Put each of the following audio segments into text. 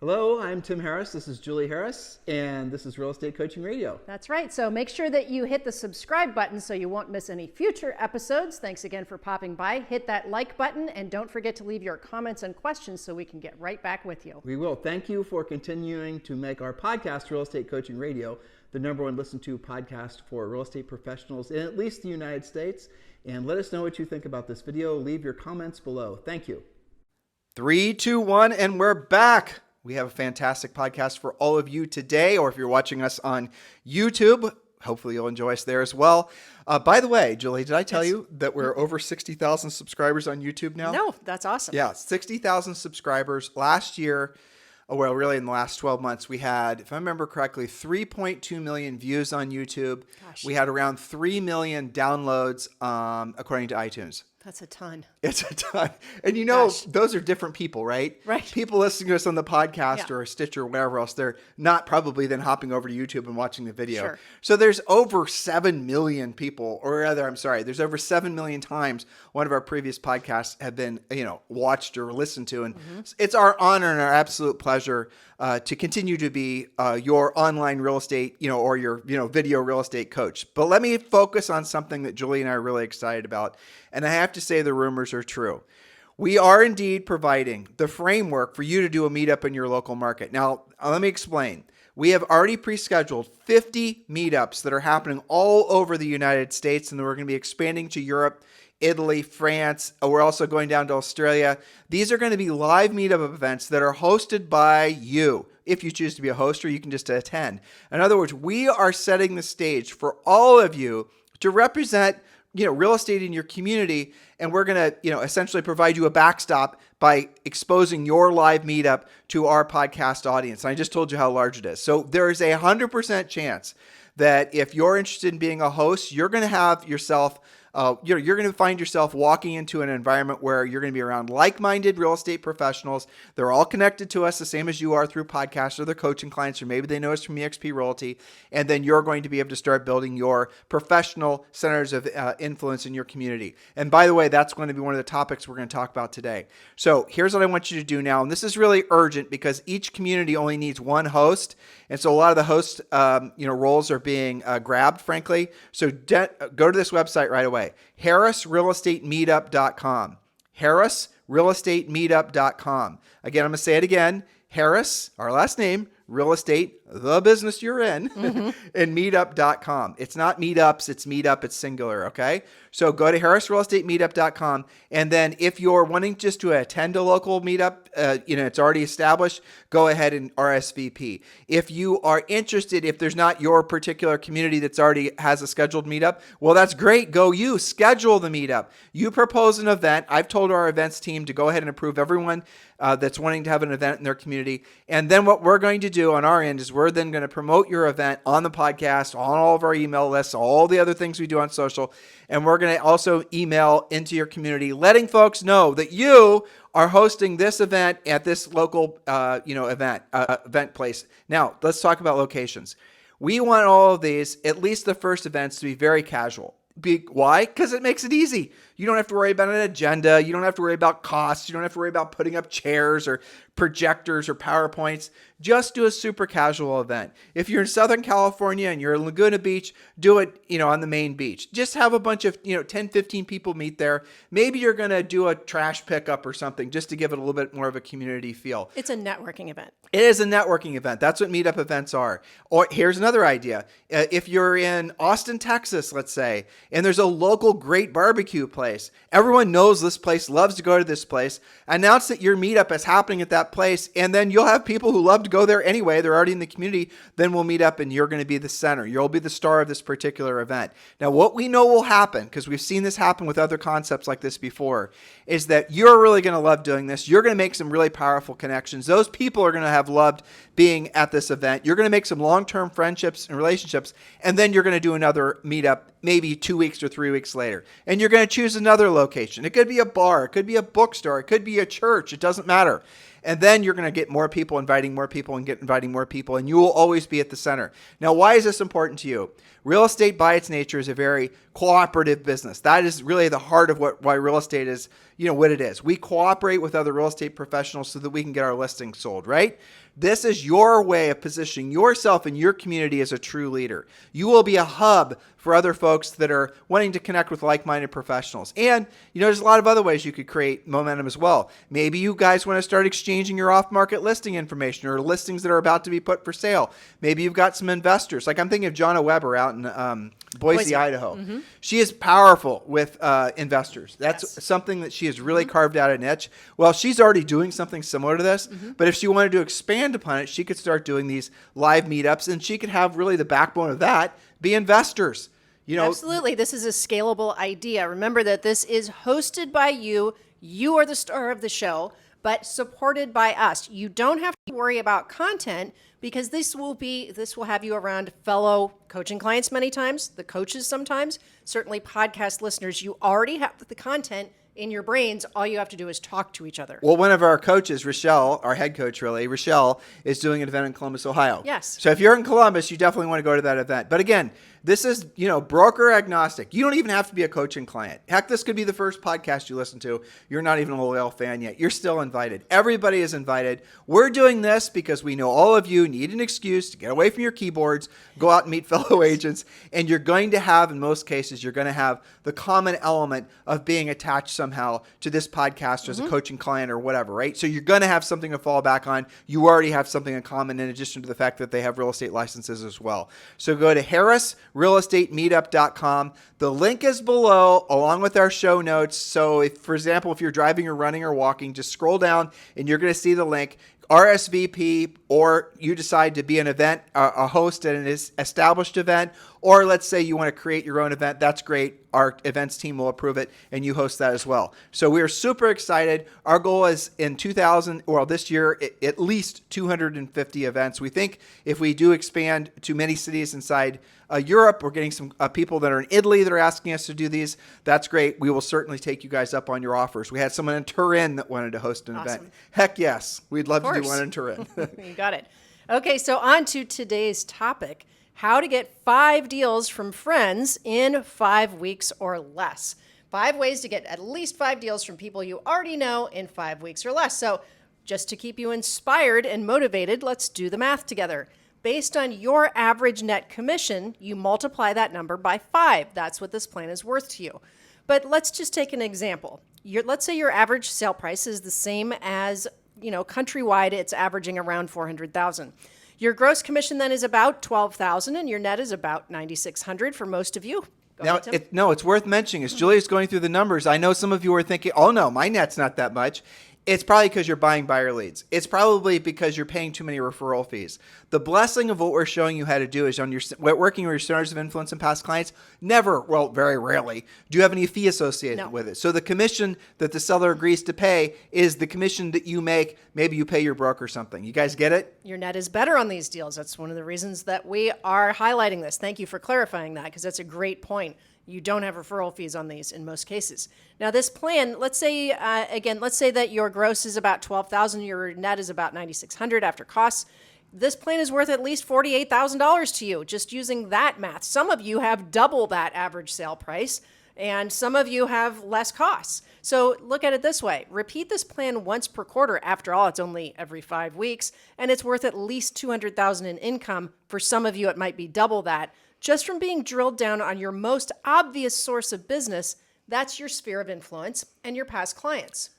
Hello, I'm Tim Harris. This is Julie Harris, and this is Real Estate Coaching Radio. That's right. So make sure that you hit the subscribe button so you won't miss any future episodes. Thanks again for popping by. Hit that like button, and don't forget to leave your comments and questions so we can get right back with you. We will. Thank you for continuing to make our podcast, Real Estate Coaching Radio, the #1 listened to podcast for real estate professionals in at least the United States. And let us know what you think about this video. Leave your comments below. Thank you. 3, 2, 1, and we're back. We have a fantastic podcast for all of you today, or if you're watching us on YouTube, hopefully you'll enjoy us there as well. By the way, Julie, did I tell you that we're over 60,000 subscribers on YouTube now? No, that's awesome. Yeah, 60,000 subscribers. Last year, well, really in the last 12 months, we had, if I remember correctly, 3.2 million views on YouTube. Gosh. We had around 3 million downloads according to iTunes. That's a ton. It's a ton. And you know, those are different people, right? Right. People listening to us on the podcast or Stitcher or whatever else, they're not probably then hopping over to YouTube and watching the video. Sure. So there's over 7 million people, or rather, I'm sorry, there's over 7 million times one of our previous podcasts have been, watched or listened to. And it's our honor and our absolute pleasure to continue to be your online real estate, or your, video real estate coach. But let me focus on something that Julie and I are really excited about. And I have to say the rumors are true. We are indeed providing the framework for you to do a meetup in your local market. Now, let me explain. We have already pre-scheduled 50 meetups that are happening all over the United States, and then we're going to be expanding to Europe, Italy, France. We're also going down to Australia. These are going to be live meetup events that are hosted by you. If you choose to be a host, or you can just attend. In other words, we are setting the stage for all of you to represent real estate in your community, and we're going to, essentially provide you a backstop by exposing your live meetup to our podcast audience. And I just told you how large it is. So there is a 100% chance that if you're interested in being a host, you're going to have yourself you're going to find yourself walking into an environment where you're going to be around like-minded real estate professionals. They're all connected to us the same as you are through podcasts or their coaching clients, or maybe they know us from eXp Realty. And then you're going to be able to start building your professional centers of influence in your community. And by the way, that's going to be one of the topics we're going to talk about today. So here's what I want you to do now. And this is really urgent because each community only needs one host. And so a lot of the host roles are being grabbed, frankly. So go to this website right away. HarrisRealEstateMeetup.com. HarrisRealEstateMeetup.com. Again, I'm going to say it again. Harris, our last name, real estate, the business you're in, and meetup.com. It's not meetups, it's meetup, it's singular, okay? So go to harrisrealestatemeetup.com, and then if you're wanting just to attend a local meetup, it's already established, go ahead and RSVP. If you are interested, if there's not your particular community that's already has a scheduled meetup, well, that's great. Go you. Schedule the meetup. You propose an event. I've told our events team to go ahead and approve everyone that's wanting to have an event in their community. And then what we're going to do on our end is we're then going to promote your event on the podcast, on all of our email lists, all the other things we do on social. And we're going to also email into your community, letting folks know that you are hosting this event at this local, event place. Now, let's talk about locations. We want all of these, at least the first events, to be very casual. Why? Because it makes it easy. You don't have to worry about an agenda. You don't have to worry about costs. You don't have to worry about putting up chairs or projectors or PowerPoints. Just do a super casual event. If you're in Southern California and you're in Laguna Beach, do it, on the main beach. Just have a bunch of, 10, 15 people meet there. Maybe you're going to do a trash pickup or something just to give it a little bit more of a community feel. It's a networking event. It is a networking event. That's what meetup events are. Or here's another idea. If you're in Austin, Texas, let's say, and there's a local great barbecue place, everyone knows this place, loves to go to this place, announce that your meetup is happening at that place, and then you'll have people who love to go there anyway. They're already in the community. Then we'll meet up and you're going to be the center. You'll be the star of this particular event. Now, what we know will happen, because we've seen this happen with other concepts like this before, is that you're really going to love doing this. You're going to make some really powerful connections. Those people are going to have loved being at this event. You're going to make some long-term friendships and relationships, and then you're going to do another meetup maybe 2 weeks or 3 weeks later. And you're going to choose another location. It could be a bar. It could be a bookstore. It could be a church. It doesn't matter. And then you're going to get more people inviting more people and inviting more people, and you will always be at the center. Now, why is this important to you? Real estate by its nature is a very cooperative business. That is really the heart of why real estate is, what it is. We cooperate with other real estate professionals so that we can get our listings sold, right? This is your way of positioning yourself in your community as a true leader. You will be a hub for other folks that are wanting to connect with like-minded professionals. And, there's a lot of other ways you could create momentum as well. Maybe you guys want to start exchanging your off-market listing information or listings that are about to be put for sale. Maybe you've got some investors. Like I'm thinking of Jonna Weber out in Boise, Idaho. Mm-hmm. She is powerful with investors. That's something that she has really carved out a niche. Well, she's already doing something similar to this, but if she wanted to expand upon it, she could start doing these live meetups, and she could have really the backbone of that be investors. Absolutely. This is a scalable idea. Remember that this is hosted by you. You are the star of the show, but supported by us. You don't have to worry about content because this will have you around fellow coaching clients many times, the coaches sometimes, certainly podcast listeners. You already have the content in your brains. All you have to do is talk to each other. Well, one of our coaches, Rochelle, our head coach really, Rochelle is doing an event in Columbus, Ohio. Yes. So if you're in Columbus, you definitely want to go to that event. But again, this is, broker agnostic. You don't even have to be a coaching client. Heck, this could be the first podcast you listen to. You're not even a loyal fan yet. You're still invited. Everybody is invited. We're doing this because we know all of you need an excuse to get away from your keyboards, go out and meet fellow agents, and you're going to have, in most cases, you're going to have the common element of being attached somehow to this podcast as a coaching client or whatever, right? So you're going to have something to fall back on. You already have something in common in addition to the fact that they have real estate licenses as well. So go to harrisrealestatemeetup.com. The link is below along with our show notes. So if, for example, if you're driving or running or walking, just scroll down and you're going to see the link. RSVP, or you decide to be an event, a host at an established event, or let's say you want to create your own event. That's great. Our events team will approve it and you host that as well. So we are super excited. Our goal is in this year, at least 250 events. We think if we do expand to many cities inside Europe, we're getting some people that are in Italy that are asking us to do these. That's great. We will certainly take you guys up on your offers. We had someone in Turin that wanted to host an event. Heck yes. We'd love to do one in Turin. You got it. Okay, so on to today's topic, how to get 5 deals from friends in 5 weeks or less. 5 ways to get at least 5 deals from people you already know in 5 weeks or less. So just to keep you inspired and motivated, let's do the math together. Based on your average net commission, you multiply that number by 5. That's what this plan is worth to you. But let's just take an example. Let's say your average sale price is the same as, countrywide, it's averaging around $400,000. Your gross commission then is about $12,000 and your net is about $9,600 for most of you. It's worth mentioning as Julia's going through the numbers. I know some of you are thinking, oh no, my net's not that much. It's probably because you're buying buyer leads. It's probably because you're paying too many referral fees. The blessing of what we're showing you how to do is on your working with your centers of influence and past clients, very rarely, do you have any fee associated with it. So the commission that the seller agrees to pay is the commission that you make. Maybe you pay your broker something. You guys get it? Your net is better on these deals. That's one of the reasons that we are highlighting this. Thank you for clarifying that because that's a great point. You don't have referral fees on these in most cases. Now, this plan, let's say that your gross is about $12,000, your net is about $9,600 after costs. This plan is worth at least $48,000 to you, just using that math. Some of you have double that average sale price, and some of you have less costs. So look at it this way. Repeat this plan once per quarter. After all, it's only every 5 weeks, and it's worth at least $200,000 in income. For some of you, it might be double that. Just from being drilled down on your most obvious source of business, that's your sphere of influence and your past clients.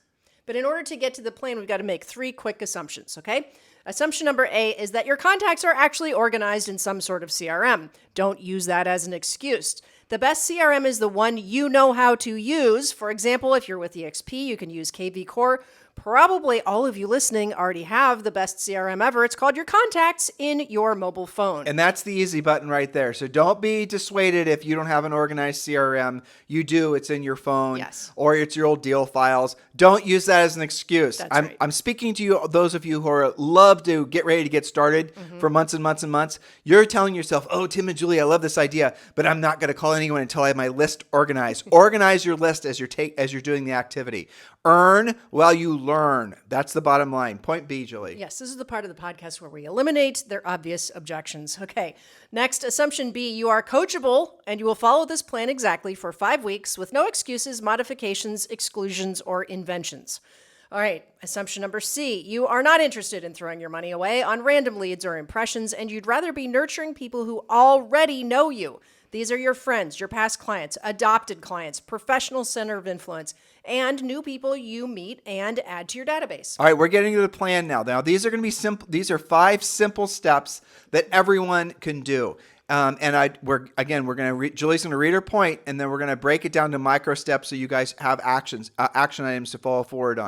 But in order to get to the plan, we've got to make 3 quick assumptions, okay? Assumption number A is that your contacts are actually organized in some sort of CRM. Don't use that as an excuse. The best CRM is the one you know how to use. For example, if you're with EXP, you can use KV Core. Probably all of you listening already have the best CRM ever. It's called your contacts in your mobile phone. And that's the easy button right there. So don't be dissuaded if you don't have an organized CRM. You do. It's in your phone. Yes. Or it's your old deal files. Don't use that as an excuse. That's right. I'm speaking to you, those of you who love to get ready to get started for months and months and months. You're telling yourself, oh, Tim and Julie, I love this idea, but I'm not going to call anyone until I have my list organized. Organize your list as you're doing the activity. Earn while you learn. That's the bottom line. Point B, Julie. Yes, this is the part of the podcast where we eliminate their obvious objections. Okay, next, assumption B, you are coachable and you will follow this plan exactly for 5 weeks with no excuses, modifications, exclusions, or inventions. All right, assumption number C, you are not interested in throwing your money away on random leads or impressions, and you'd rather be nurturing people who already know you. These are your friends, your past clients, adopted clients, professional center of influence, and new people you meet and add to your database. All right, we're getting to the plan now. Now, these are going to be simple. These are 5 simple steps that everyone can do. Julie's going to read her point, and then we're going to break it down to micro steps so you guys have action items to fall forward.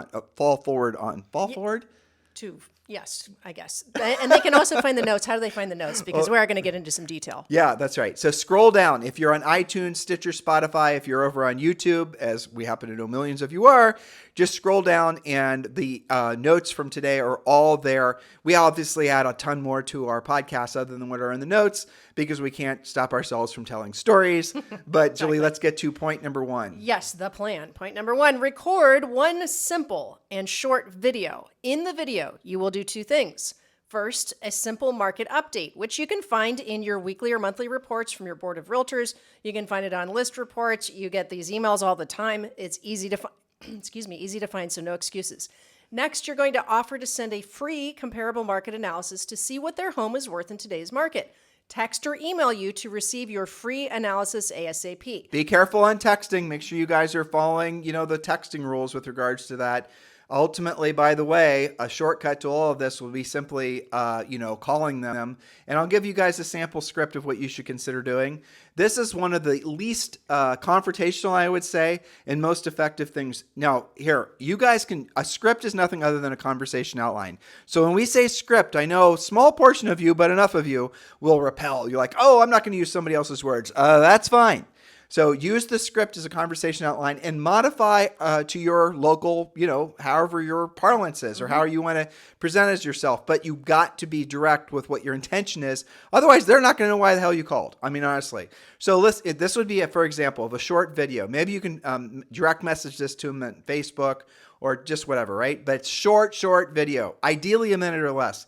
Yes, I guess. And they can also find the notes. How do they find the notes? Because we are going to get into some detail. Yeah, that's right. So scroll down. If you're on iTunes, Stitcher, Spotify, if you're over on YouTube, as we happen to know millions of you are, just scroll down and the notes from today are all there. We obviously add a ton more to our podcast other than what are in the notes because we can't stop ourselves from telling stories. But Julie, let's get to point number 1. Yes, the plan. Point number 1, record one simple and short video. In the video, you will do 2 things. First, a simple market update, which you can find in your weekly or monthly reports from your board of realtors. You can find it on list reports. You get these emails all the time. It's easy to find. Easy to find, so no excuses. Next, you're going to offer to send a free comparable market analysis to see what their home is worth in today's market. Text or email you to receive your free analysis ASAP. Be careful on texting. Make sure you guys are following, the texting rules with regards to that. Ultimately, by the way, a shortcut to all of this will be simply, calling them. And I'll give you guys a sample script of what you should consider doing. This is one of the least confrontational, I would say, and most effective things. Now, here, a script is nothing other than a conversation outline. So when we say script, I know a small portion of you, but enough of you will repel. You're like, oh, I'm not going to use somebody else's words. That's fine. So use the script as a conversation outline and modify to your local, however your parlance is or how you want to present as yourself. But you've got to be direct with what your intention is. Otherwise, they're not going to know why the hell you called. I mean, honestly. So this would be, for example, of a short video. Maybe you can direct message this to them on Facebook or just whatever, right? But it's short video, ideally a minute or less.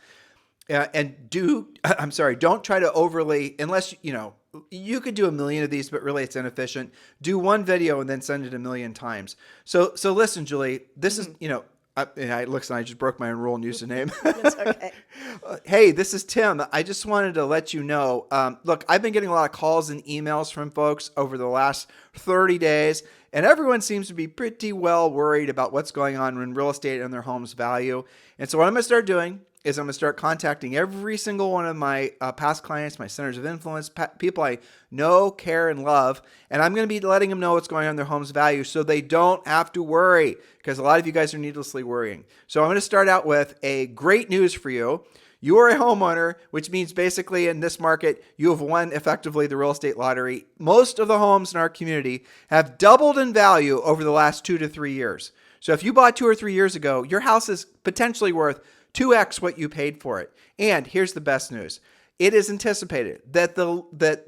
Don't try to overly, unless, you could do 1 million of these, but really it's inefficient. Do one video and then send it 1 million times. So listen, Julie, this is, I just broke my own rule and used a name. It's okay. Hey, this is Tim. I just wanted to let you know, look, I've been getting a lot of calls and emails from folks over the last 30 days, and everyone seems to be pretty well worried about what's going on in real estate and their home's value. And so what I'm going to start doing is I'm going to start contacting every single one of my past clients, my centers of influence, people I know, care, and love, and I'm going to be letting them know what's going on in their home's value so they don't have to worry, because a lot of you guys are needlessly worrying. So I'm going to start out with a great news for you. You are a homeowner, which means basically in this market, you have won effectively the real estate lottery. Most of the homes in our community have doubled in value over the last 2 to 3 years. So if you bought 2 or 3 years ago, your house is potentially worth 2x what you paid for it. And here's the best news. It is anticipated that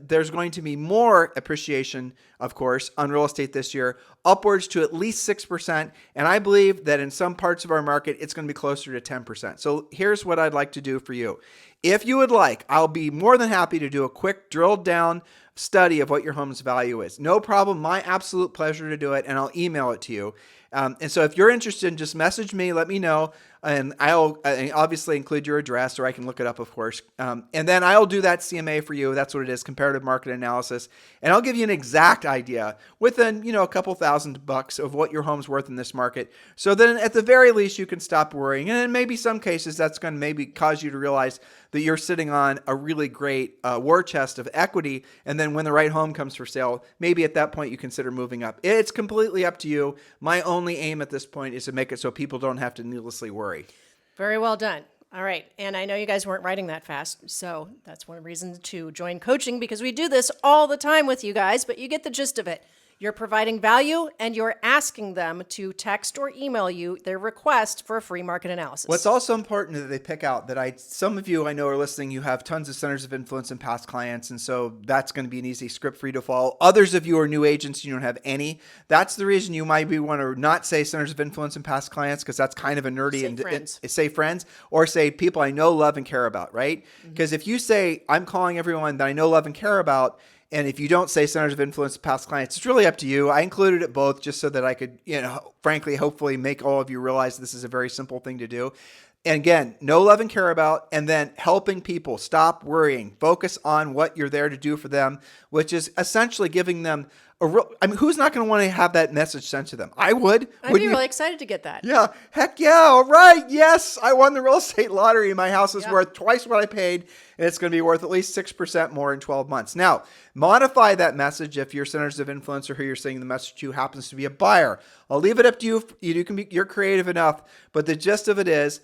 there's going to be more appreciation, of course, on real estate this year, upwards to at least 6%. And I believe that in some parts of our market, it's going to be closer to 10%. So here's what I'd like to do for you. If you would like, I'll be more than happy to do a quick drilled down study of what your home's value is. No problem. My absolute pleasure to do it. And I'll email it to you. And so if you're interested, just message me, let me know, and I'll obviously include your address, or I can look it up, of course. And then I'll do that CMA for you. That's what it is, comparative market analysis. And I'll give you an exact idea within, a couple $1,000 of what your home's worth in this market. So then at the very least, you can stop worrying. And in maybe some cases, that's going to maybe cause you to realize that you're sitting on a really great war chest of equity. And then when the right home comes for sale, maybe at that point you consider moving up. It's completely up to you. My only aim at this point is to make it so people don't have to needlessly worry. Very well done. All right. And I know you guys weren't writing that fast, so that's one reason to join coaching, because we do this all the time with you guys, but you get the gist of it. You're providing value, and you're asking them to text or email you their request for a free market analysis. What's also important that they pick out that some of you I know are listening, you have tons of centers of influence and past clients, and so that's going to be an easy script for you to follow. Others of you are new agents, you don't have any. That's the reason you might want to not say centers of influence and past clients, because that's kind of a nerdy say friends, or say people I know, love, and care about, right? Because if you say I'm calling everyone that I know, love, and care about, and if you don't say centers of influence, past clients, it's really up to you. I included it both just so that I could, frankly, hopefully make all of you realize this is a very simple thing to do. And again, know, love, and care about, and then helping people. Stop worrying. Focus on what you're there to do for them, which is essentially giving them who's not going to want to have that message sent to them? I would. I'd be really excited to get that. Yeah. Heck yeah. All right. Yes. I won the real estate lottery. My house is worth twice what I paid, and it's going to be worth at least 6% more in 12 months. Now, modify that message if your centers of influence or who you're sending the message to happens to be a buyer. I'll leave it up to you. You're creative enough, but the gist of it is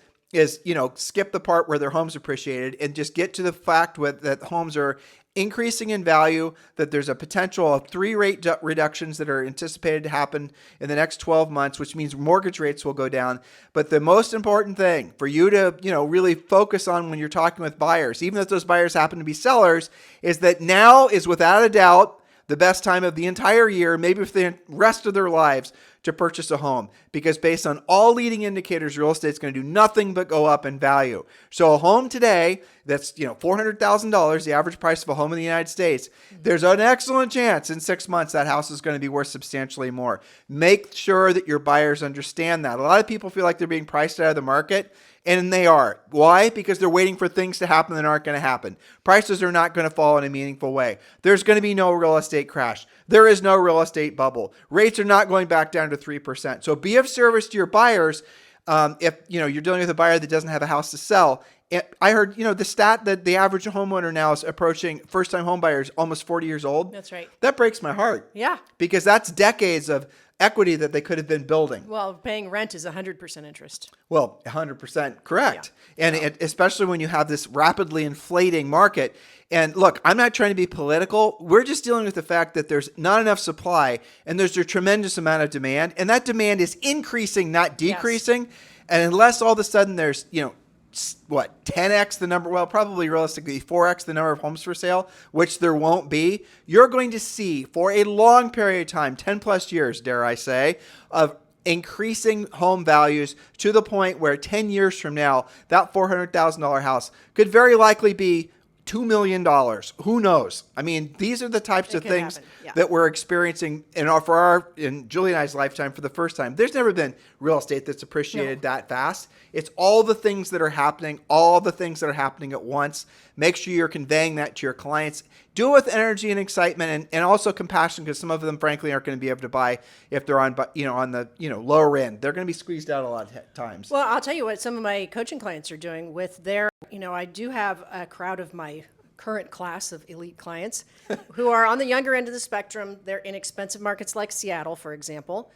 skip the part where their home's appreciated and just get to the fact that homes are increasing in value, that there's a potential of 3 rate reductions that are anticipated to happen in the next 12 months, which means mortgage rates will go down. But the most important thing for you to, really focus on when you're talking with buyers, even if those buyers happen to be sellers, is that now is without a doubt the best time of the entire year, maybe for the rest of their lives, to purchase a home, because based on all leading indicators, real estate is going to do nothing but go up in value. So a home today that's $400,000, the average price of a home in the United States, there's an excellent chance in 6 months that house is going to be worth substantially more. Make sure that your buyers understand that. A lot of people feel like they're being priced out of the market, and they are. Why? Because they're waiting for things to happen that aren't going to happen. Prices are not going to fall in a meaningful way. There's going to be no real estate crash. There is no real estate bubble. Rates are not going back down to 3%. So be of service to your buyers. If you're dealing with a buyer that doesn't have a house to sell. I heard the stat that the average homeowner now is approaching first-time home buyers almost 40 years old. That's right. That breaks my heart. Yeah. Because that's decades of equity that they could have been building. Well, paying rent is 100% interest. Well, 100% correct. Yeah. And especially when you have this rapidly inflating market. And look, I'm not trying to be political. We're just dealing with the fact that there's not enough supply and there's a tremendous amount of demand. And that demand is increasing, not decreasing. Yes. And unless all of a sudden there's, 10x the number, well, probably realistically 4x the number of homes for sale, which there won't be, you're going to see for a long period of time, 10 plus years, dare I say, of increasing home values to the point where 10 years from now, that $400,000 house could very likely be $2 million. Who knows? I mean, these are the types of things that we're experiencing in Julie and I's lifetime for the first time. There's never been real estate that's appreciated that fast. It's all the things that are happening, at once. Make sure you're conveying that to your clients. Do it with energy and excitement and also compassion, because some of them, frankly, aren't going to be able to buy if they're on the lower end. They're going to be squeezed out a lot of times. Well, I'll tell you what some of my coaching clients are doing with their, I do have a crowd of my current class of elite clients who are on the younger end of the spectrum. They're in expensive markets like Seattle, for example,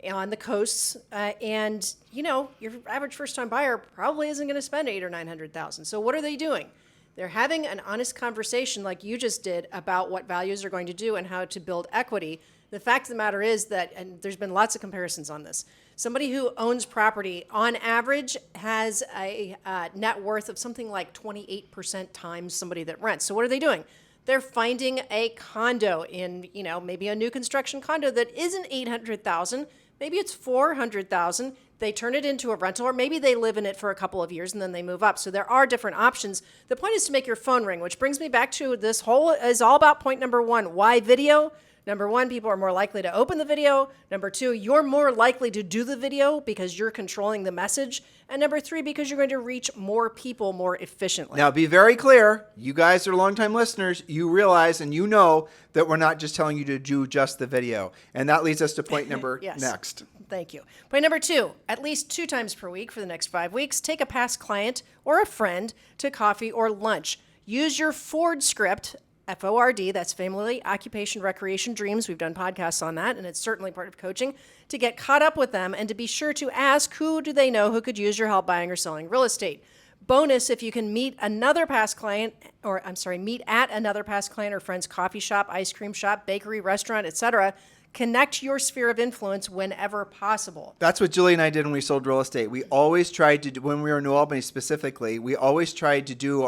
on the coasts. And, your average first-time buyer probably isn't going to spend $800,000 or $900,000. So what are they doing? They're having an honest conversation like you just did about what values are going to do and how to build equity. The fact of the matter is that, and there's been lots of comparisons on this, somebody who owns property on average has a net worth of something like 28% times somebody that rents. So what are they doing? They're finding a condo in, maybe a new construction condo that isn't $800,000, maybe it's $400,000. They turn it into a rental, or maybe they live in it for a couple of years and then they move up. So there are different options. The point is to make your phone ring, which brings me back to this whole is all about point number 1. Why video? Number 1, people are more likely to open the video. Number 2, you're more likely to do the video because you're controlling the message. And number 3, because you're going to reach more people more efficiently. Now, be very clear. You guys are longtime listeners. You realize and you know that we're not just telling you to do just the video. And that leads us to point number next. Thank you. Point number 2, at least 2 times per week for the next 5 weeks, take a past client or a friend to coffee or lunch. Use your Ford script, FORD, that's Family, Occupation, Recreation, Dreams. We've done podcasts on that, and it's certainly part of coaching, to get caught up with them and to be sure to ask who do they know who could use your help buying or selling real estate. Bonus, if you can meet at another past client or friend's coffee shop, ice cream shop, bakery, restaurant, etc., Connect your sphere of influence whenever possible. That's what Julie and I did when we sold real estate. We always tried to do, when we were in New Albany specifically, we always tried to do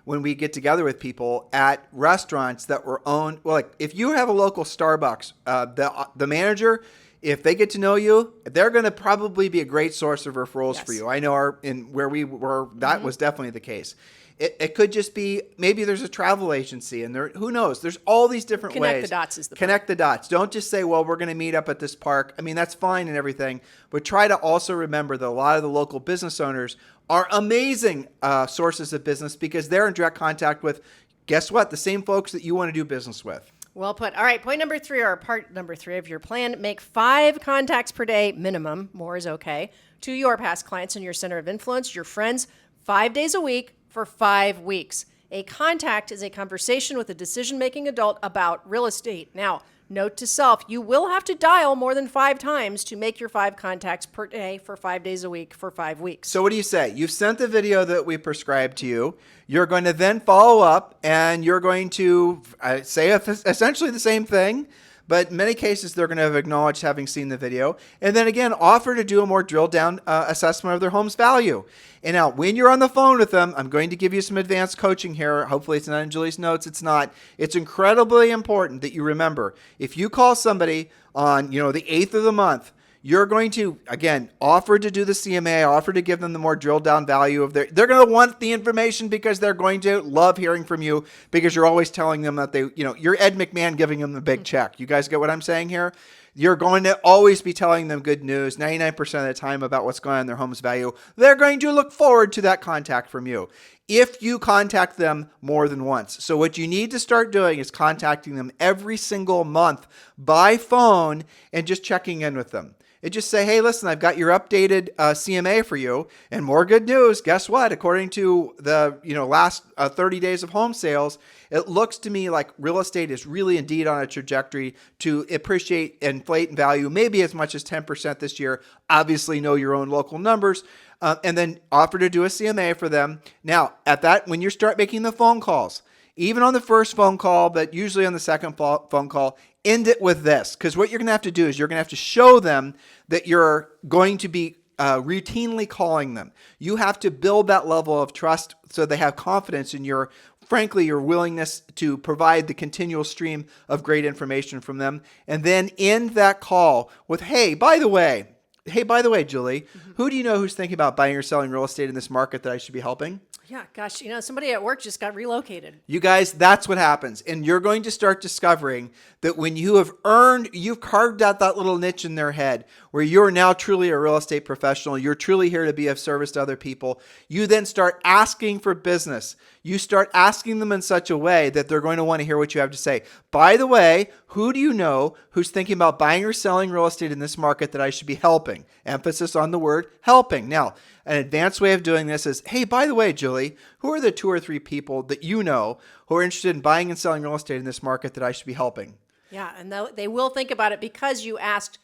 when we get together with people at restaurants that were owned, well, like if you have a local Starbucks, the manager, if they get to know you, they're going to probably be a great source of referrals for you. I know where we were, that was definitely the case. It could just be, maybe there's a travel agency and who knows? There's all these different ways. Connect the dots is the point. Connect the dots. Don't just say, well, we're going to meet up at this park. I mean, that's fine and everything, but try to also remember that a lot of the local business owners are amazing sources of business because they're in direct contact with, guess what? The same folks that you want to do business with. Well put. All right, point number 3, or part number 3 of your plan, make 5 contacts per day minimum, more is okay, to your past clients in your center of influence, your friends, 5 days a week for 5 weeks. A contact is a conversation with a decision-making adult about real estate. Now, note to self, you will have to dial more than 5 times to make your 5 contacts per day for 5 days a week for 5 weeks. So what do you say? You've sent the video that we prescribed to you. You're going to then follow up and you're going to say essentially the same thing, but in many cases they're going to have acknowledged having seen the video. And then again, offer to do a more drilled down assessment of their home's value. And now when you're on the phone with them, I'm going to give you some advanced coaching here. Hopefully it's not in Julie's notes. It's not. It's incredibly important that you remember, if you call somebody on, the 8th of the month, you're going to, again, offer to do the CMA, offer to give them the more drilled down value of they're going to want the information because they're going to love hearing from you because you're always telling them that you're Ed McMahon giving them the big check. You guys get what I'm saying here? You're going to always be telling them good news 99% of the time about what's going on in their home's value. They're going to look forward to that contact from you if you contact them more than once. So what you need to start doing is contacting them every single month by phone and just checking in with them. And just say, hey, listen, I've got your updated CMA for you. And more good news, guess what? According to the last 30 days of home sales, it looks to me like real estate is really indeed on a trajectory to appreciate, inflate in value, maybe as much as 10% this year. Obviously, know your own local numbers. And then offer to do a CMA for them. Now, at that, when you start making the phone calls, even on the first phone call, but usually on the second phone call, end it with this. Because what you're going to have to do is you're going to have to show them that you're going to be routinely calling them. You have to build that level of trust so they have confidence in your willingness to provide the continual stream of great information from them. And then end that call with, hey, by the way, Julie, who do you know who's thinking about buying or selling real estate in this market that I should be helping? Yeah, gosh, somebody at work just got relocated. You guys, that's what happens. And you're going to start discovering that when you've carved out that little niche in their head where you're now truly a real estate professional, you're truly here to be of service to other people, you then start asking for business. You start asking them in such a way that they're going to want to hear what you have to say. By the way, who do you know who's thinking about buying or selling real estate in this market that I should be helping? Emphasis on the word helping. Now, an advanced way of doing this is, hey, by the way, Julie, who are the 2 or 3 people that you know who are interested in buying and selling real estate in this market that I should be helping? Yeah, and they will think about it because you asked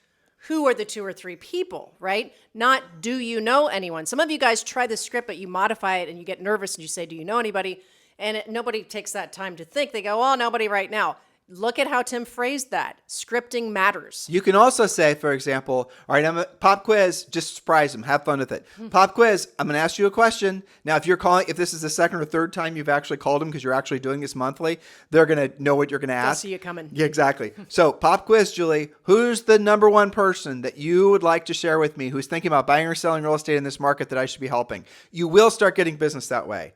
who are the 2 or 3 people, right? Not do you know anyone? Some of you guys try the script, but you modify it and you get nervous and you say, do you know anybody? And nobody takes that time to think. They go, well, nobody right now. Look at how Tim phrased that. Scripting matters. You can also say, for example, all right, I'm a pop quiz, just surprise them, have fun with it. Pop quiz, I'm going to ask you a question. Now, if this is the second or third time you've actually called them because you're actually doing this monthly, they're going to know what you're going to ask. They'll see you coming. Yeah, exactly. So pop quiz, Julie, who's the number 1 person that you would like to share with me who's thinking about buying or selling real estate in this market that I should be helping? You will start getting business that way.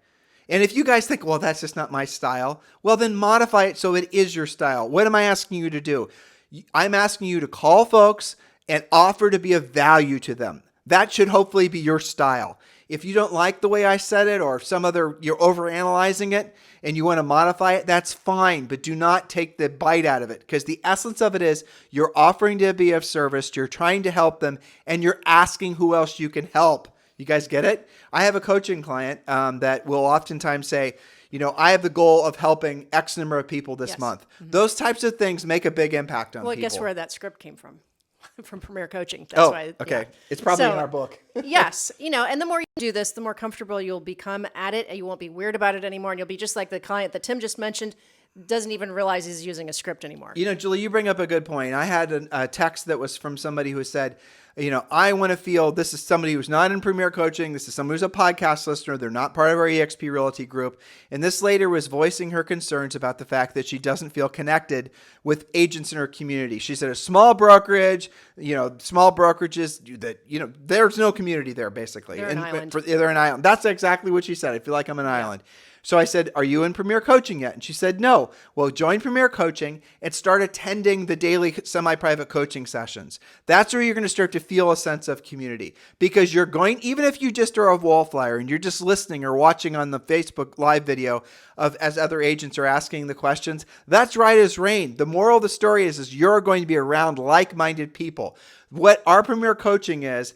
And if you guys think, well, that's just not my style, well, then modify it so it is your style. What am I asking you to do? I'm asking you to call folks and offer to be of value to them. That should hopefully be your style. If you don't like the way I said it or you're overanalyzing it and you want to modify it, that's fine, but do not take the bite out of it because the essence of it is you're offering to be of service, you're trying to help them, and you're asking who else you can help. You guys get it? I have a coaching client that will oftentimes say, I have the goal of helping X number of people this month. Those types of things make a big impact on people. Well, guess where that script came from? From Premier Coaching. That's why, okay. Yeah. It's probably in our book. Yes. And the more you do this, the more comfortable you'll become at it and you won't be weird about it anymore. And you'll be just like the client that Tim just mentioned. doesn't even realize he's using a script anymore. You know, Julie, you bring up a good point. I had a text that was from somebody who said, you know, I want to feel, this is somebody who's not in Premier Coaching. This is somebody who's a podcast listener. They're not part of our EXP Realty group. And this lady was voicing her concerns about the fact that she doesn't feel connected with agents in her community. She said a small brokerage, you know, small brokerages that, you know, there's no community there basically. They're an island. They're an island. That's exactly what she said. I feel like I'm an island. So I said, are you in Premier Coaching yet? And she said, no. Well, join Premier Coaching and start attending the daily semi-private coaching sessions. That's where you're going to start to feel a sense of community, because you're going, even if you just are a wallflower and you're just listening or watching on the Facebook live video of as other agents are asking the questions, that's right as rain. The moral of the story is you're going to be around like-minded people. What our Premier Coaching is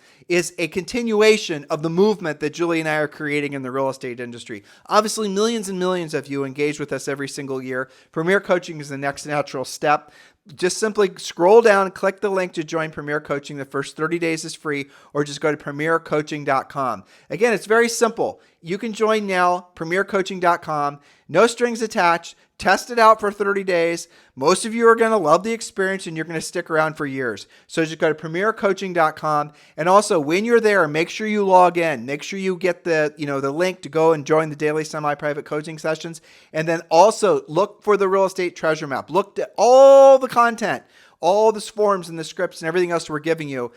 a continuation of the movement that Julie and I are creating in the real estate industry. Obviously, millions and millions of you engage with us every single year. Premier Coaching is the next natural step. Just simply scroll down, click the link to join Premier Coaching. The first 30 days is free, or just go to premiercoaching.com. Again, it's very simple. You can join now, premiercoaching.com. No strings attached. Test it out for 30 days. Most of you are going to love the experience and you're going to stick around for years. So just go to premiercoaching.com. And also when you're there, make sure you log in. Make sure you get the link to go and join the daily semi-private coaching sessions. And then also look for the real estate treasure map. Look at all the content, all the forms and the scripts and everything else we're giving you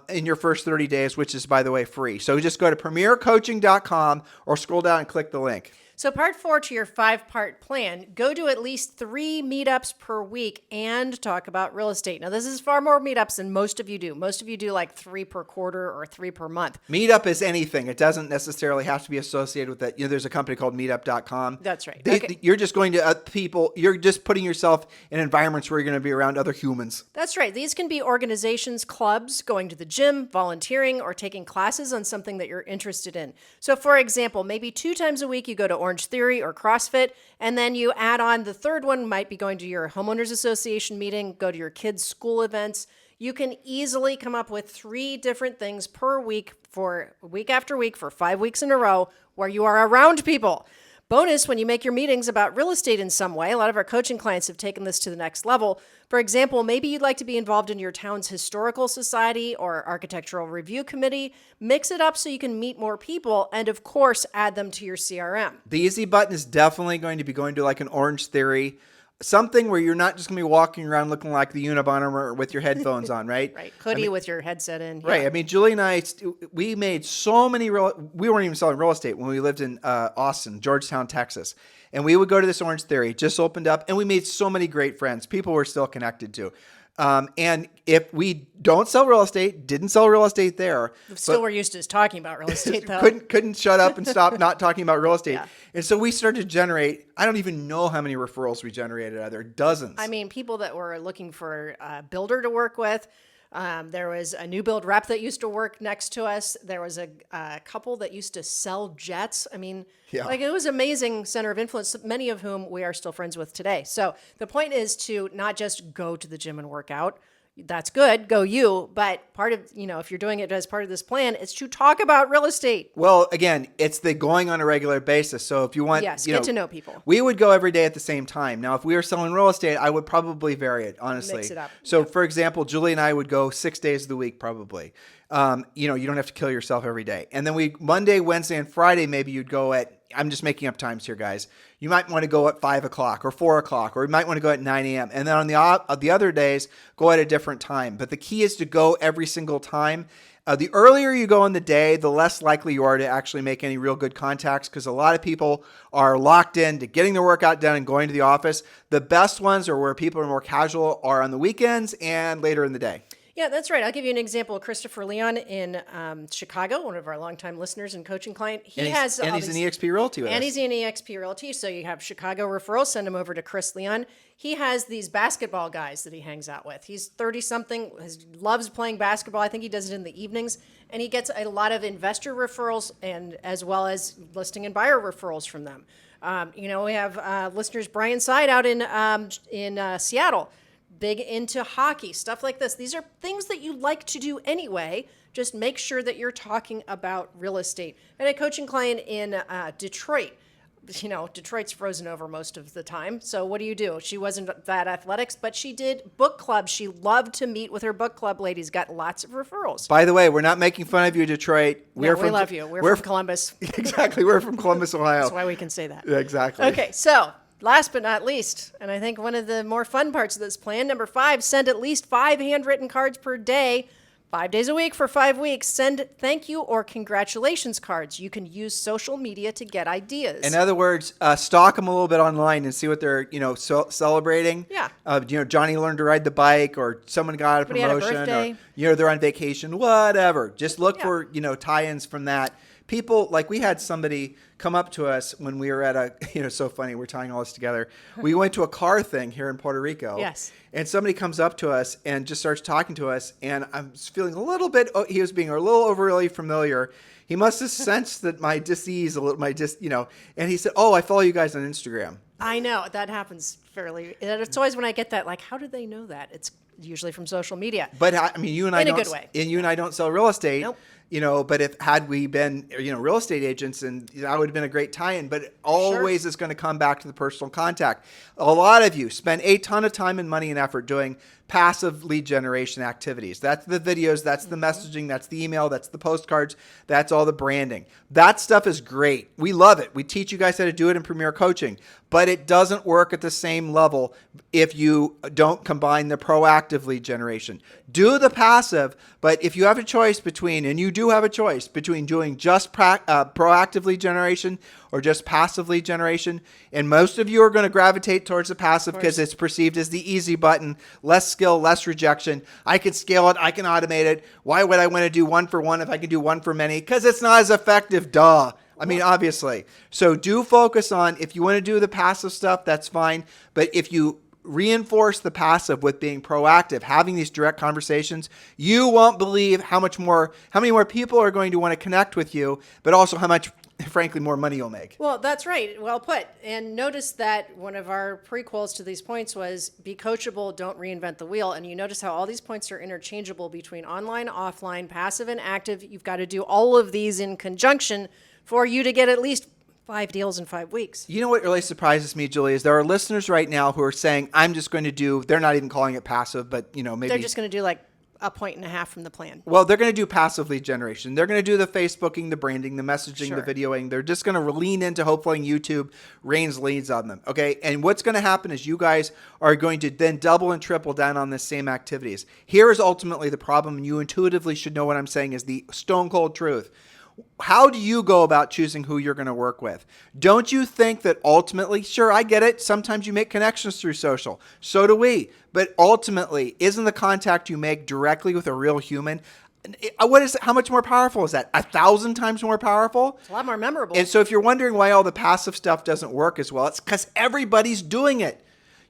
in your first 30 days, which is, by the way, free. So just go to premiercoaching.com or scroll down and click the link. So part 4 to your 5-part plan, go to at least 3 meetups per week and talk about real estate. Now, this is far more meetups than most of you do. Most of you do like 3 per quarter or 3 per month. Meetup is anything. It doesn't necessarily have to be associated with that. You know, there's a company called meetup.com. That's right. You're just going to people, you're just putting yourself in environments where you're going to be around other humans. That's right. These can be organizations, clubs, going to the gym, volunteering, or taking classes on something that you're interested in. So for example, maybe 2 times a week you go to Orange Theory or CrossFit, and then you add on the third one, might be going to your homeowners association meeting, go to your kids' school events. You can easily come up with 3 different things per week for week after week for 5 weeks in a row where you are around people. Bonus, when you make your meetings about real estate in some way, a lot of our coaching clients have taken this to the next level. For example, maybe you'd like to be involved in your town's historical society or architectural review committee. Mix it up so you can meet more people and, of course, add them to your CRM. The easy button is definitely going to be going to like an Orange Theory, something where you're not just going to be walking around looking like the Unabomber with your headphones on, right? Right. Hoodie with your headset in. Right. Yeah. I mean, Julie and I, we made so many we weren't even selling real estate when we lived in Austin, Georgetown, Texas. And we would go to this Orange Theory, just opened up, and we made so many great friends, people we're still connected to. And if we don't sell real estate, didn't sell real estate there. Still we're used to talking about real estate, though. couldn't shut up and stop not talking about real estate. Yeah. And so we started to generate, I don't even know how many referrals we generated out there, dozens. I mean, people that were looking for a builder to work with. There was a new build rep that used to work next to us. There was a couple that used to sell jets. I mean, like it was amazing center of influence, many of whom we are still friends with today. So the point is to not just go to the gym and work out. That's good, go you. But part of, if you're doing it as part of this plan, it's to talk about real estate. Well, again, it's the going on a regular basis. So if you want, get to know people. We would go every day at the same time. Now, if we were selling real estate, I would probably vary it, honestly. Mix it up. So for example, Julie and I would go 6 days of the week, probably. You don't have to kill yourself every day. And then Monday, Wednesday, and Friday, maybe you'd go at, I'm just making up times here, guys. You might want to go at 5 o'clock or 4 o'clock, or you might want to go at 9 a.m. And then on the other days, go at a different time. But the key is to go every single time. The earlier you go in the day, the less likely you are to actually make any real good contacts, because a lot of people are locked in to getting their workout done and going to the office. The best ones, or where people are more casual, are on the weekends and later in the day. Yeah, that's right. I'll give you an example. Christopher Leon in Chicago, one of our longtime listeners and coaching client. He's in EXP Realty with us. And he's in EXP Realty. So you have Chicago referrals, send him over to Chris Leon. He has these basketball guys that he hangs out with. He's 30-something, loves playing basketball. I think he does it in the evenings. And he gets a lot of investor referrals and as well as listing and buyer referrals from them. We have listeners, Brian Seid out in Seattle. Big into hockey, stuff like this. These are things that you like to do anyway. Just make sure that you're talking about real estate. And a coaching client in Detroit, Detroit's frozen over most of the time. So what do? She wasn't that athletics, but she did book clubs. She loved to meet with her book club ladies, got lots of referrals. By the way, we're not making fun of you, Detroit. We love you. We're from Columbus. Exactly. We're from Columbus, Ohio. That's why we can say that. Yeah, exactly. Okay, so last but not least, and I think one of the more fun parts of this plan, number 5, send at least 5 handwritten cards per day, 5 days a week for 5 weeks. Send thank you or congratulations cards. You can use social media to get ideas. In other words, stalk them a little bit online and see what they're, celebrating. Yeah. Johnny learned to ride the bike, or someone got a Somebody had a promotion, birthday. or they're on vacation, whatever. Just look for, tie-ins from that. People, like we had somebody come up to us when we were at so funny, we're tying all this together. We went to a car thing here in Puerto Rico. Yes. And somebody comes up to us and just starts talking to us. And I'm feeling a little bit, he was being a little overly familiar. He must have sensed that my disease, and he said, "Oh, I follow you guys on Instagram." I know that happens fairly. It's always when I get that, like, how do they know that? It's usually from social media. But I mean, you and I In a don't, good way. and you and I don't sell real estate. Nope. But had we been, real estate agents, and that would have been a great tie-in, but it always is going to come back to the personal contact. A lot of you spend a ton of time and money and effort doing passive lead generation activities. That's the videos, that's the messaging, that's the email, that's the postcards, that's all the branding. That stuff is great. We love it. We teach you guys how to do it in Premier Coaching, but it doesn't work at the same level if you don't combine the proactive lead generation. Do the passive, but if you have a choice between, and you do have a choice between doing just proactive lead generation or just passive lead generation, and most of you are going to gravitate towards the passive because it's perceived as the easy button, less skill, less rejection. I can scale it. I can automate it. Why would I want to do one for one if I can do one for many? Because it's not as effective. Duh. I mean, obviously. So do focus on, if you want to do the passive stuff, that's fine. But if you reinforce the passive with being proactive, having these direct conversations, you won't believe how many more people are going to want to connect with you, but also how much, frankly, more money you'll make. Well, that's right. Well put. And notice that one of our prequels to these points was be coachable, don't reinvent the wheel. And you notice how all these points are interchangeable between online, offline, passive, and active. You've got to do all of these in conjunction for you to get at least 5 deals in 5 weeks. You know what really surprises me, Julie, is there are listeners right now who are saying, I'm just going to do, they're not even calling it passive, but maybe they're just going to do like a 1.5 points from the plan. Well, they're going to do passive lead generation. They're going to do the Facebooking, the branding, the messaging, Sure. the videoing. They're just going to lean into hopefully YouTube rains leads on them. Okay. And what's going to happen is you guys are going to then double and triple down on the same activities. Here is ultimately the problem, and you intuitively should know what I'm saying is the stone cold truth. How do you go about choosing who you're going to work with? Don't you think that ultimately, sure, I get it. Sometimes you make connections through social. So do we. But ultimately, isn't the contact you make directly with a real human, what is it? How much more powerful is that? 1,000 times more powerful? It's a lot more memorable. And so if you're wondering why all the passive stuff doesn't work as well, it's because everybody's doing it.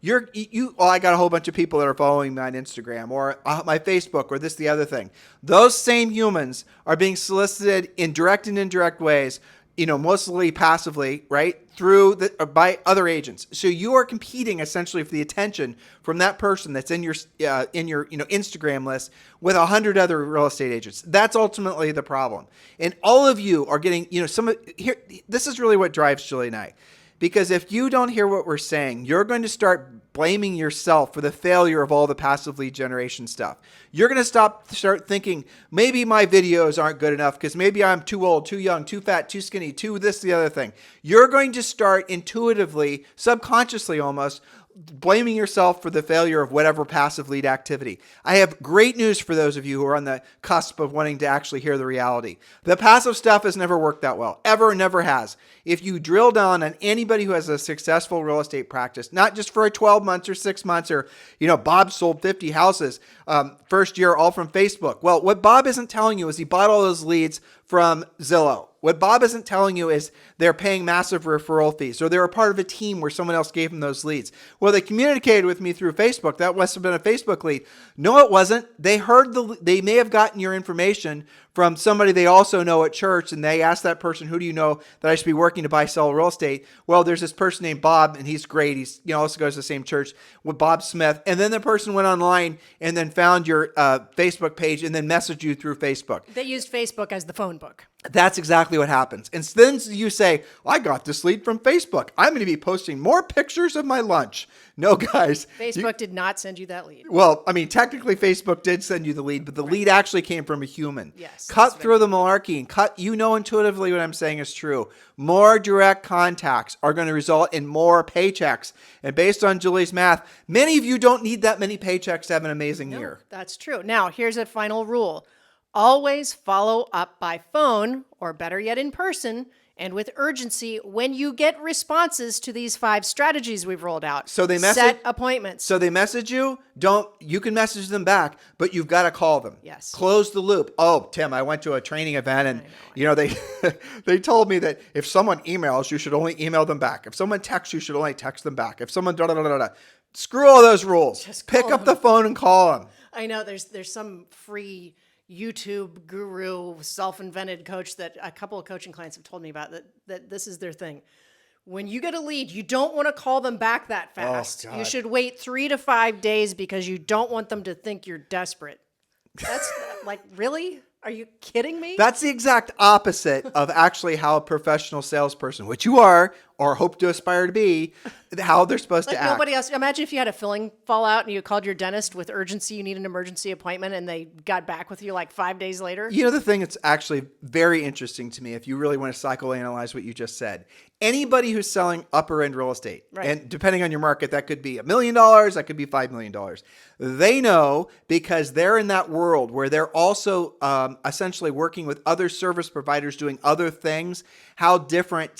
I got a whole bunch of people that are following me on Instagram or my Facebook or this, the other thing. Those same humans are being solicited in direct and indirect ways, mostly passively, right? By other agents. So you are competing essentially for the attention from that person that's in your Instagram list with 100 other real estate agents. That's ultimately the problem. And all of you are getting, this is really what drives Julie and I. Because if you don't hear what we're saying, you're going to start blaming yourself for the failure of all the passive lead generation stuff. You're going to start thinking, maybe my videos aren't good enough because maybe I'm too old, too young, too fat, too skinny, too this, the other thing. You're going to start intuitively, subconsciously almost, blaming yourself for the failure of whatever passive lead activity. I have great news for those of you who are on the cusp of wanting to actually hear the reality. The passive stuff has never worked that well, ever, never has. If you drill down on anybody who has a successful real estate practice, not just for a 12 months or 6 months or, Bob sold 50 houses first year, all from Facebook. Well, what Bob isn't telling you is he bought all those leads from Zillow. What Bob isn't telling you is they're paying massive referral fees, or they're a part of a team where someone else gave them those leads. Well, they communicated with me through Facebook. That must have been a Facebook lead. No, it wasn't. They they may have gotten your information from somebody they also know at church, and they asked that person, who do you know that I should be working to buy, sell real estate? Well, there's this person named Bob, and he's great. He's also goes to the same church with Bob Smith. And then the person went online and then found your Facebook page and then messaged you through Facebook. They used Facebook as the phone book. That's exactly what happens. And then you say, I got this lead from Facebook. I'm going to be posting more pictures of my lunch. No, guys. Facebook did not send you that lead. Well, I mean, technically Facebook did send you the lead, but the lead actually came from a human. Yes. Cut through the malarkey and you know intuitively what I'm saying is true. More direct contacts are going to result in more paychecks. And based on Julie's math, many of you don't need that many paychecks to have an amazing year. That's true. Now, here's a final rule. Always follow up by phone, or better yet in person, and with urgency when you get responses to these 5 strategies we've rolled out. So they set appointments. So they message you. You can message them back, but you've got to call them. Yes. Close the loop. Oh, Tim, I went to a training event and they they told me that if someone emails, you should only email them back. If someone texts, you should only text them back. If someone screw all those rules. Just pick up the phone and call them. I know there's some free YouTube guru, self-invented coach that a couple of coaching clients have told me about that this is their thing. When you get a lead, you don't want to call them back that fast. God. You should wait 3 to 5 days because you don't want them to think you're desperate. That's like, really? Are you kidding me? That's the exact opposite of actually how a professional salesperson, which you are or hope to aspire to be, how they're supposed to act. Nobody else. Imagine if you had a filling fallout and you called your dentist with urgency, you need an emergency appointment, and they got back with you like 5 days later. You know, the thing that's actually very interesting to me, if you really want to psychoanalyze what you just said, anybody who's selling upper end real estate, Right. and depending on your market, that could be $1 million, that could be $5 million. They know, because they're in that world where they're also essentially working with other service providers doing other things, how different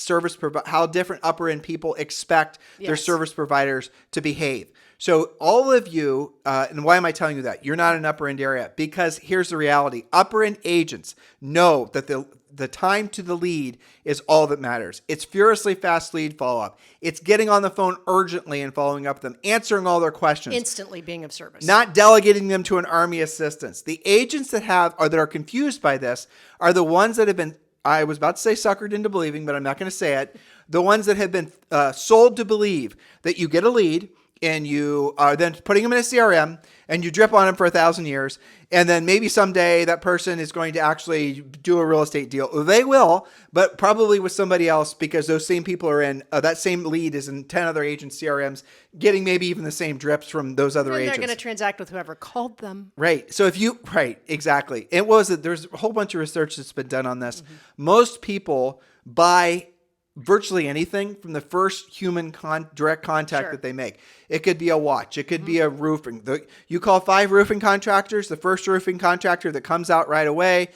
upper end people expect their Yes. service providers to behave. So all of you, and why am I telling you that? You're not in an upper end area, because here's the reality. Upper end agents know that the time to the lead is all that matters. It's furiously fast lead follow-up. It's getting on the phone urgently and following up with them, answering all their questions. Instantly being of service. Not delegating them to an army assistants. The agents that are confused by this are the ones that have been, I was about to say suckered into believing, but I'm not going to say it. The ones that have been sold to believe that you get a lead and you are then putting them in a CRM and you drip on them for 1,000 years. And then maybe someday that person is going to actually do a real estate deal. They will, but probably with somebody else, because those same people are in, that same lead is in 10 other agents' CRMs, getting maybe even the same drips from those other and agents. they're going to transact with whoever called them. Right. So right, exactly. There's a whole bunch of research that's been done on this. Mm-hmm. Most people buy virtually anything from the first human direct contact Sure. that they make. It could be a watch. It could be a roofing. You call 5 roofing contractors, the first roofing contractor that comes out right away,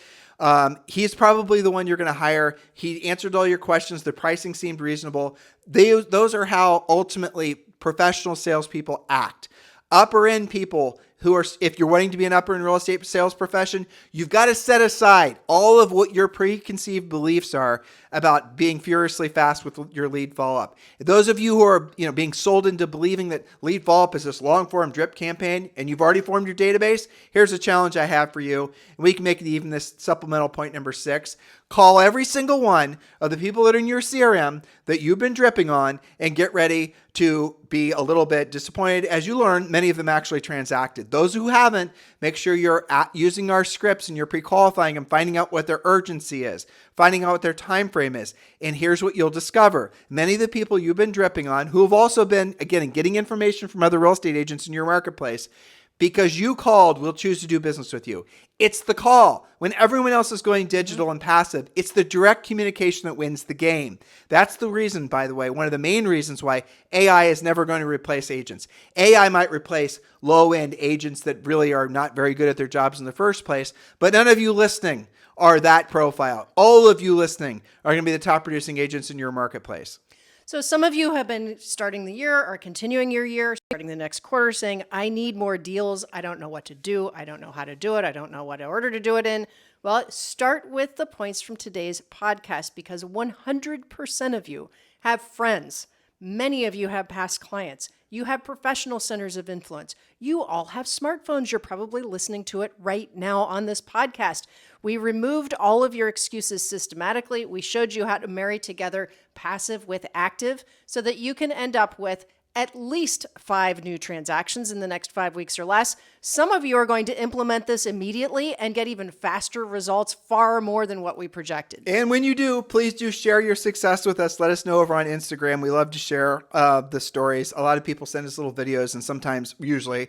he's probably the one you're going to hire. He answered all your questions. The pricing seemed reasonable. Those are how ultimately professional salespeople act. Upper end people who are, if you're wanting to be an upper end real estate sales profession, you've got to set aside all of what your preconceived beliefs are about being furiously fast with your lead follow-up. Those of you who are, being sold into believing that lead follow-up is this long-form drip campaign and you've already formed your database, here's a challenge I have for you. And we can make it even this supplemental point number 6. Call every single one of the people that are in your CRM that you've been dripping on and get ready to be a little bit disappointed. As you learn, many of them actually transacted. Those who haven't, make sure you're using our scripts and you're pre-qualifying and finding out what their urgency is, finding out what their time frame is. And here's what you'll discover. Many of the people you've been dripping on, who have also been, again, getting information from other real estate agents in your marketplace, because you called, will choose to do business with you. It's the call. When everyone else is going digital and passive, it's the direct communication that wins the game. That's the reason, by the way, one of the main reasons why AI is never going to replace agents. AI might replace low-end agents that really are not very good at their jobs in the first place, but none of you listening are that profile. All of you listening are going to be the top producing agents in your marketplace. So some of you have been starting the year or continuing your year, starting the next quarter saying, I need more deals. I don't know what to do. I don't know how to do it. I don't know what order to do it in. Well, start with the points from today's podcast, because 100% of you have friends. Many of you have past clients. You have professional centers of influence. You all have smartphones. You're probably listening to it right now on this podcast. We removed all of your excuses systematically. We showed you how to marry together passive with active so that you can end up with at least 5 new transactions in the next 5 weeks or less. Some of you are going to implement this immediately and get even faster results, far more than what we projected. And when you do, please do share your success with us. Let us know over on Instagram. We love to share the stories. A lot of people send us little videos, and sometimes, usually,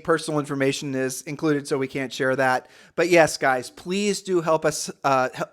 personal information is included, so we can't share that. But yes, guys, please do help us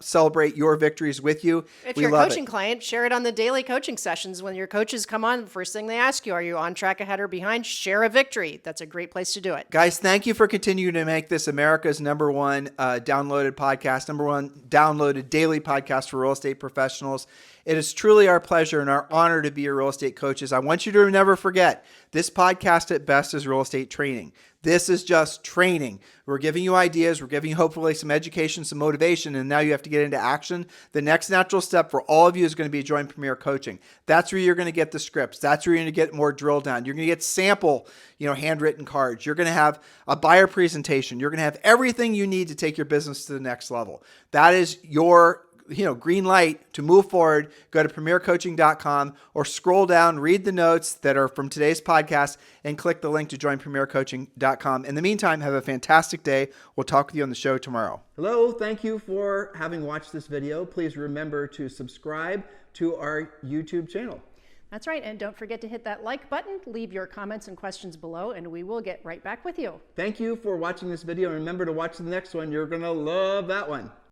celebrate your victories with you. If you're a coaching client, share it on the daily coaching sessions. When your coaches come on, the first thing they ask you, are you on track, ahead, or behind? Share a victory. That's a great place to do it. Guys, thank you for continuing to make this America's #1 downloaded podcast, #1 downloaded daily podcast for real estate professionals. It is truly our pleasure and our honor to be your real estate coaches. I want you to never forget, this podcast at best is real estate training. This is just training. We're giving you ideas. We're giving you hopefully some education, some motivation, and now you have to get into action. The next natural step for all of you is going to be join Premier Coaching. That's where you're going to get the scripts. That's where you're going to get more drill down. You're going to get sample, handwritten cards. You're going to have a buyer presentation. You're going to have everything you need to take your business to the next level. That is your green light to move forward. Go to premiercoaching.com or scroll down, read the notes that are from today's podcast, and click the link to join premiercoaching.com. In the meantime, have a fantastic day. We'll talk with you on the show tomorrow. Hello, thank you for having watched this video. Please remember to subscribe to our YouTube channel. That's right, and don't forget to hit that like button, leave your comments and questions below, and we will get right back with you. Thank you for watching this video, and remember to watch the next one. You're going to love that one.